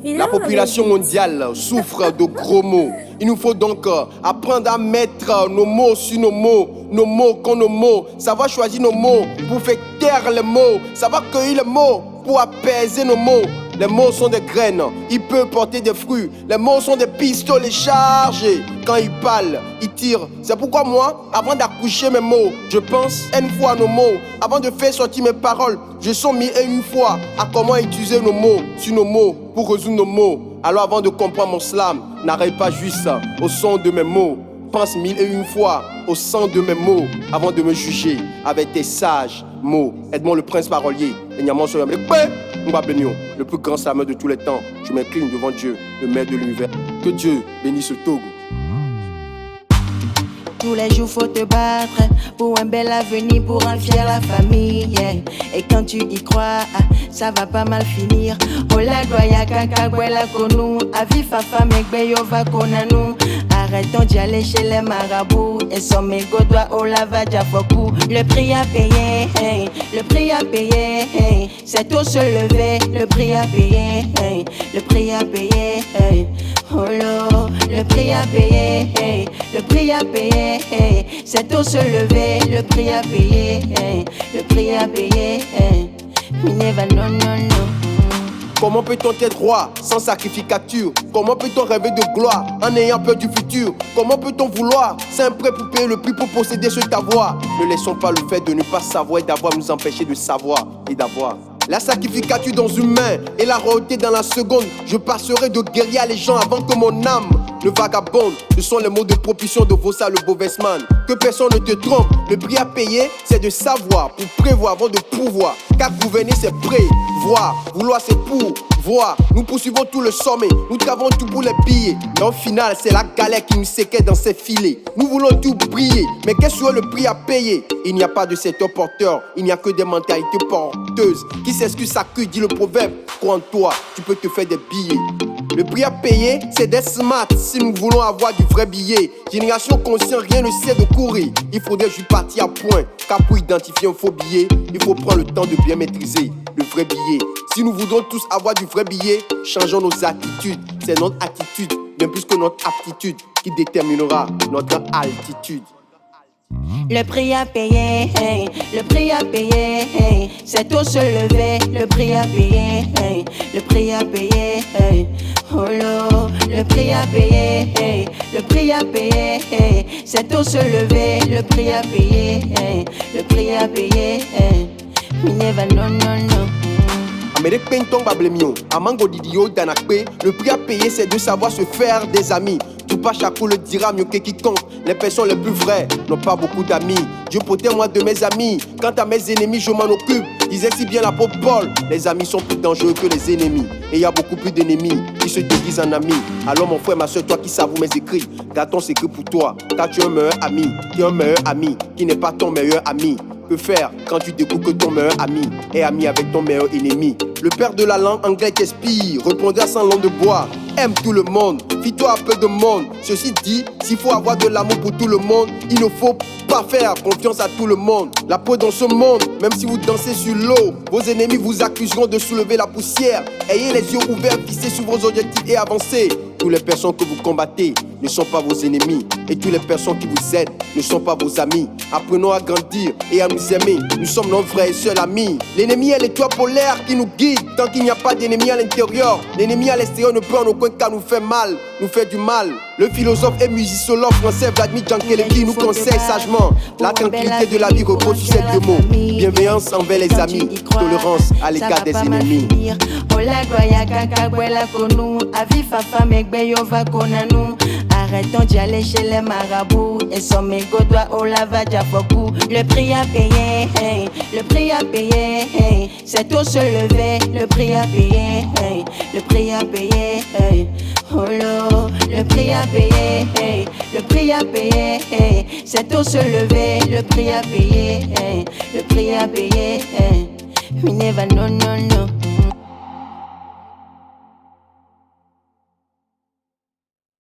La population mondiale souffre de gros mots. Il nous faut donc apprendre à mettre nos mots sur nos mots contre nos mots. Savoir choisir nos mots pour faire taire les mots. Savoir cueillir les mots pour apaiser nos mots. Les mots sont des graines, ils peuvent porter des fruits. Les mots sont des pistolets chargés. Quand ils parlent, ils tirent. C'est pourquoi moi, avant d'accoucher mes mots, je pense une fois à nos mots. Avant de faire sortir mes paroles, je songe mille et une fois à comment utiliser nos mots sur nos mots pour résoudre nos mots. Alors avant de comprendre mon slam, n'arrête pas juste au son de mes mots. Pense mille et une fois au son de mes mots avant de me juger avec tes sages mots. Aide-moi le prince parolier. Le plus grand slameur de tous les temps. Je m'incline devant Dieu, le maître de l'univers. Que Dieu bénisse le Togo. Tous les jours faut te battre pour un bel avenir, pour un fier la famille, yeah. Et quand tu y crois, ça va pas mal finir. Ola doya kaka gwela konou, avi fafa megbe yo va konanu. Arrêtons d'y aller chez les marabouts et son mégot doit au lavage à foku. Le prix à payer, hey, le prix à payer, hey, c'est tout se lever. Le prix à payer, hey, le prix à payer, hey. Oh là, le prix à payer, hey, le prix à payer, hey, c'est tout se lever. Le prix à payer, hey, le prix à payer, hey. Minerva, non, non, non. Comment peut-on être roi sans sacrificature? Comment peut-on rêver de gloire en ayant peur du futur? Comment peut-on vouloir sans prêt pour payer le prix pour posséder ce avoir? Ne laissons pas le fait de ne pas savoir et d'avoir nous empêcher de savoir et d'avoir. La sacrificature dans une main et la royauté dans la seconde. Je passerai de guerrier à les gens avant que mon âme ne vagabonde. Ce sont les mots de propulsion de Vossa le Bovesman. Que personne ne te trompe. Le prix à payer, c'est de savoir pour prévoir avant de pouvoir. Car gouverner, c'est prévoir. Vouloir, c'est pour voir. Nous poursuivons tout le sommet. Nous travaillons tout pour les billets. Mais au final, c'est la galère qui nous séquait dans ses filets. Nous voulons tout briller. Mais quel sera le prix à payer? Il n'y a pas de secteur porteur. Il n'y a que des mentalités porteuses. Qui s'excuse s'accuse, dit le proverbe. Crois en toi, tu peux te faire des billets. Le prix à payer, c'est des smart si nous voulons avoir du vrai billet. Génération consciente, rien ne sait de courir. Il faudrait juste partir à point. Car pour identifier un faux billet, il faut prendre le temps de bien maîtriser le vrai billet. Si nous voudrons tous avoir du vrai billet, changeons nos attitudes. C'est notre attitude, bien plus que notre aptitude, qui déterminera notre altitude. Le prix à payer, hey, le prix à payer, hey, c'est tout se lever. Le prix à payer, hey, le prix à payer, hey. Oh là, le prix à payer, hey, le prix à payer, hey, c'est tout se lever. Le prix à payer, hey, le prix à payer, hey. Minerva, non, non, non. Amérique Penton Bablemio, Amango Didio Danakpe, le prix à payer c'est de savoir se faire des amis. Tupac Shakur le dira mieux que quiconque. Les personnes les plus vraies n'ont pas beaucoup d'amis. Dieu protège-moi de mes amis. Quant à mes ennemis, je m'en occupe. Disait si bien l'apôtre Paul, les amis sont plus dangereux que les ennemis. Et il y a beaucoup plus d'ennemis qui se déguisent en amis. Alors mon frère, ma soeur, toi qui savoures mes écrits, garde ton secret pour toi. Car tu es un meilleur ami, qui est un meilleur ami, qui n'est pas ton meilleur ami. Que faire quand tu découvres que ton meilleur ami est ami avec ton meilleur ennemi? Le père de la langue anglaise t'inspire, répondra sans langue de bois. Aime tout le monde, fie-toi à peu de monde. Ceci dit, s'il faut avoir de l'amour pour tout le monde, il ne faut pas faire confiance à tout le monde. La peau dans ce monde, même si vous dansez sur l'eau, vos ennemis vous accuseront de soulever la poussière. Ayez les yeux ouverts, fixés sur vos objectifs et avancez. Toutes les personnes que vous combattez ne sont pas vos ennemis. Et toutes les personnes qui vous aident ne sont pas vos amis. Apprenons à grandir et à nous aimer. Nous sommes nos vrais et seuls amis. L'ennemi est l'étoile polaire qui nous guide. Tant qu'il n'y a pas d'ennemi à l'intérieur, l'ennemi à l'extérieur ne peut en aucun cas nous faire mal, nous faire du mal. Le philosophe et musicologue français Vladimir Jankelevski nous conseille sagement: la tranquillité de la vie repose sur ces deux mots. Bienveillance envers les amis, tolérance à l'égard des ennemis. Arrêtons d'y aller chez les marabouts et son mégot doit au lavage à foku. Le prix à payer, hey, le prix à payer, hey, c'est tout se lever. Le prix à payer, hey, le prix à payer, hey. Oh là, le prix à payer, hey, le prix à payer, hey, c'est tout se lever. Le prix à payer, hey, le prix à payer, hey. Minerva, non, non, non.